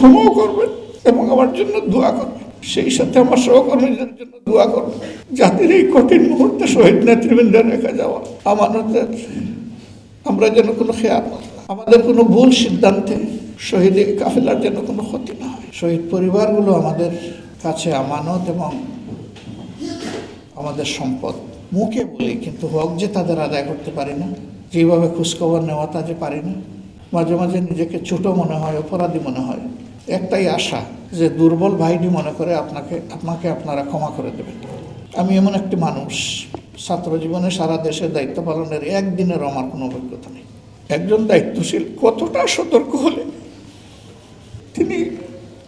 ক্ষমাও করবেন এবং আমার জন্য দোয়া করবেন। সেই সাথে আমার সহকর্মীদের জন্য দোয়া করবেন। জাতির এই কঠিন মুহূর্তে শহীদ নেতৃবৃন্দের রেখে যাওয়া আমানতের আমরা যেন কোনো খেয়াল, আমাদের কোনো ভুল সিদ্ধান্তে শহীদ কাফেলার যেন কোনো ক্ষতি না হয়। শহীদ পরিবারগুলো আমাদের কাছে আমানত এবং আমাদের সম্পদ। মুখে বলি, কিন্তু হক যে তাদের আদায় করতে পারি না, যেভাবে খোঁজখবর নেওয়া তা যে পারি না। মাঝে মাঝে নিজেকে ছোট মনে হয়, অপরাধী মনে হয়। একটাই আশা যে দুর্বল ভাইটি মনে করে আপনাকে আপনারা ক্ষমা করে দেবেন। আমি এমন একটি মানুষ, ছাত্র জীবনে সারা দেশের দায়িত্ব পালনের একদিনেরও আমার কোনো অভিজ্ঞতা নেই। একজন দায়িত্বশীল কতটা সতর্ক হলে তিনি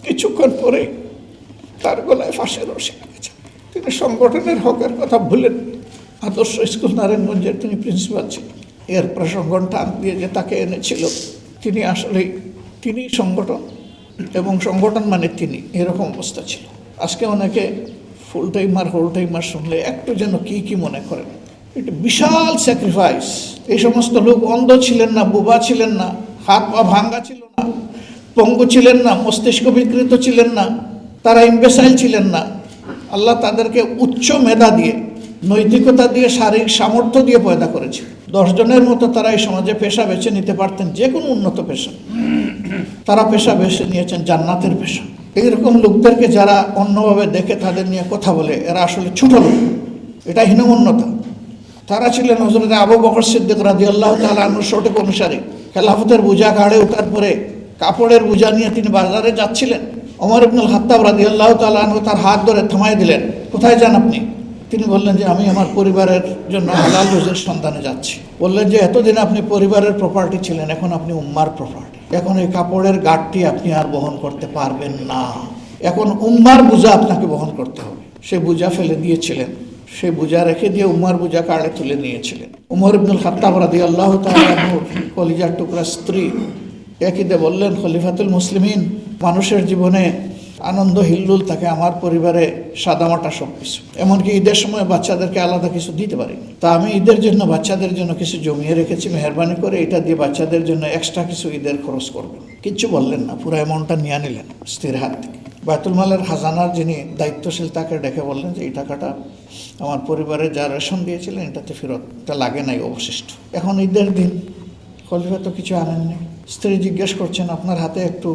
কিছুক্ষণ পরে তার গলায় ফাঁসের রশি লেগেছেন। তিনি সংগঠনের হকের কথা ভুলেন। আদর্শ স্কুল নারায়ণগঞ্জের তিনি প্রিন্সিপাল ছিলেন। এর প্রসঙ্গন টান দিয়ে যে তাকে এনেছিল, তিনি আসলেই তিনি সংগঠন এবং সংগঠন মানে তিনি, এরকম অবস্থা ছিল। আজকে অনেকে ফুল টাইমার হোল টাইমার শুনলে একটু যেন কি মনে করেন। এটা বিশাল স্যাক্রিফাইস। এই সমস্ত লোক অন্ধ ছিলেন না, বোবা ছিলেন না, হাত পা ভাঙ্গা ছিল না, পঙ্গু ছিলেন না, মস্তিষ্ক বিকৃত ছিলেন না, তারা ইম্বেসাইল ছিলেন না। আল্লাহ তাদেরকে উচ্চ মেধা দিয়ে, নৈতিকতা দিয়ে, শারীরিক সামর্থ্য দিয়ে পয়দা করেছে। 10 জনের মতো তারা এই সমাজে পেশা বেছে নিতে পারতেন, যে কোনো উন্নত পেশা। তারা পেশা বেছে নিয়েছেন জান্নাতের পেশা। এইরকম লোকদেরকে যারা অন্যভাবে দেখে তাদের নিয়ে কথা বলে, এরা আসলে ছোট লোক, এটা হীনমন্যতা। তারা ছিলেন হযরত আবু বকর সিদ্দিক রাদিয়াল্লাহু তাআলা আনহুর সঠিক অনুসারী। খেলাফতের বোঝা ঘাড়ে ওঠার পরে কাপড়ের বোঝা নিয়ে তিনি বাজারে যাচ্ছিলেন। ওমর ইবনুল খাত্তাব রাদিয়াল্লাহু তাআলা আনহু তার হাত ধরে থামাই দিলেন। কোথায় যান আপনি? তিনি বললেন যে আমি আমার পরিবারের জন্য হালাল রুজির সন্ধানে যাচ্ছি। বললেন যে এতদিন আপনি পরিবারের প্রপার্টি ছিলেন, এখন আপনি উম্মার প্রপার্টি। এখন এই কাপড়ের গাঁটটি আপনি আর বহন করতে পারবেন না, এখন উম্মার বোঝা আপনাকে বহন করতে হবে। সে বোঝা ফেলে দিয়েছিলেন, সে বোঝা রেখে দিয়ে উম্মার বোঝা কাড়ে তুলে নিয়েছিলেন। ওমর ইবনুল খাত্তাব রাদিয়াল্লাহু তাআলা আনহুর কলিজার টুকরা স্ত্রী একইদে বললেন, খলিফাতুল মুসলিমিন, মানুষের জীবনে আনন্দ হিল্লুল থাকে, আমার পরিবারে সাদামাটা সব কিছু, এমনকি ঈদের সময় বাচ্চাদেরকে আলাদা কিছু দিতে পারি। তা আমি ঈদের জন্য বাচ্চাদের জন্য কিছু জমিয়ে রেখেছি, মেহরবানি করে এটা দিয়ে বাচ্চাদের জন্য এক্সট্রা কিছু ঈদের খরচ করবেন। কিচ্ছু বললেন না, পুরো অ্যামাউন্টটা নিয়ে নিলেন স্ত্রীর হাত থেকে। বায়তুল মালের খাজানার যিনি দায়িত্বশীল তাকে ডেকে বললেন যে এই টাকাটা আমার পরিবারে যা রেশন দিয়েছিলেন এটাতে ফেরত, এটা লাগে নাই অবশিষ্ট। এখন ঈদের দিন খলিফা তো কিছু আনেননি। স্ত্রী জিজ্ঞেস করছেন, আপনার হাতে একটু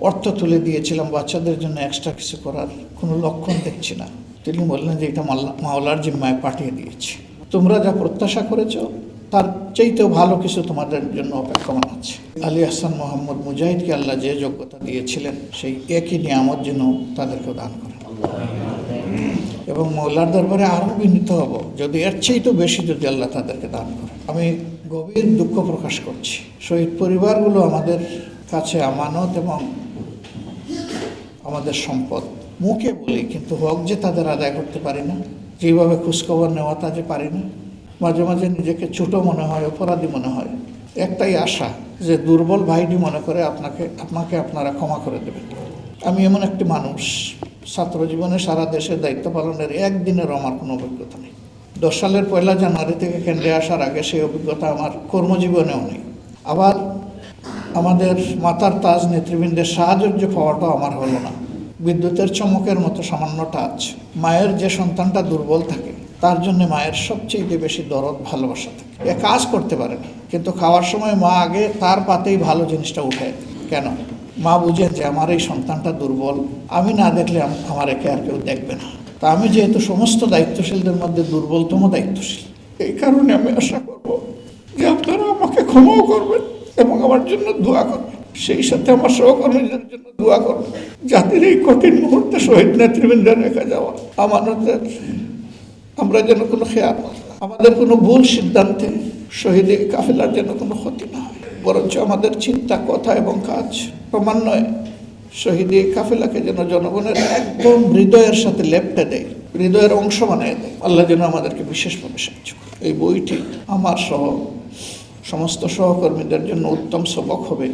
অর্থ তুলে দিয়েছিলাম বাচ্চাদের জন্য এক্সট্রা কিছু করার, কোনো লক্ষণ দেখছি না। তিনি বললেন যে এটা মাওলার জিম্মায় পাঠিয়ে দিয়েছি, তোমরা যা প্রত্যাশা করেছো তার চাইতেও ভালো কিছু তোমাদের জন্য অপেক্ষমান আছে। আলী আহসান মোহাম্মদ মুজাহিদকে আল্লাহ যে যোগ্যতা দিয়েছিলেন সেই একই নিয়ামত যেন তাদেরকেও দান করেন। এবং মৌলার দরবারে আরও বিনীত হব যদি এর চাইতেও বেশি যদি আল্লাহ তাদেরকে দান করেন। আমি গভীর দুঃখ প্রকাশ করছি। শহীদ পরিবারগুলো আমাদের কাছে আমানত এবং আমাদের সম্পদ। মুখে বলি, কিন্তু হক যে তাদের আদায় করতে পারি না, যেভাবে খোঁজখবর নেওয়া তা যে পারি না। মাঝে মাঝে নিজেকে ছোট মনে হয়, অপরাধী মনে হয়। একটাই আশা যে দুর্বল ভাইটি মনে করে আপনাকে আপনারা ক্ষমা করে দেবেন। আমি এমন একটি মানুষ, ছাত্র জীবনে সারা দেশের দায়িত্ব পালনের একদিনেরও আমার কোনো অভিজ্ঞতা নেই। 10 সালের 1 জানুয়ারি থেকে কেন্দ্রে আসার আগে সেই অভিজ্ঞতা আমার কর্মজীবনেও নেই। আবার আমাদের মাতার তাজ নেতৃবৃন্দের সাহায্য পাওয়াটাও আমার হলো না। বিদ্যুতের চমকের মতো সামান্য টাচ। মায়ের যে সন্তানটা দুর্বল থাকে তার জন্য মায়ের সবচেয়ে বেশি দরদ, ভালোবাসা থাকে। এ কাজ করতে পারে না, কিন্তু খাওয়ার সময় মা আগে তার পাতেই ভালো জিনিসটা উঠায়। কেন? মা বুঝেন যে আমার এই সন্তানটা দুর্বল, আমি না দেখলে আমার একে আর কেউ দেখবে না। তা আমি যেহেতু সমস্ত দায়িত্বশীলদের মধ্যে দুর্বলতম দায়িত্বশীল, এই কারণে আমি আশা করব যে আপনারা আমাকে ক্ষমাও করবেন এবং আমার জন্য দোয়া করবেন। সেই সাথে আমার সহকর্মীদের জন্য দোয়া করবেন। জাতির এই কঠিন মুহূর্তে শহীদ নেতৃবৃন্দের রেখে যাওয়া আমানতের আমরা যেন কোনো খেয়াল, আমাদের কোনো ভুল সিদ্ধান্তে শহীদ কাফেলার যেন কোনো ক্ষতি না হয়, বরঞ্চ আমাদের চিন্তা, কথা এবং কাজ ক্রমান্বয়ে শহীদ কাফেলাকে যেন জনগণের একদম হৃদয়ের সাথে লেপ্টে দেয়, হৃদয়ের অংশ বানিয়ে দেয়। আল্লাহ যেন আমাদেরকে বিশেষভাবে সাহায্য করে। এই বইটি আমার সহ সমস্ত সহকর্মীদের জন্য উত্তম সবক হবে।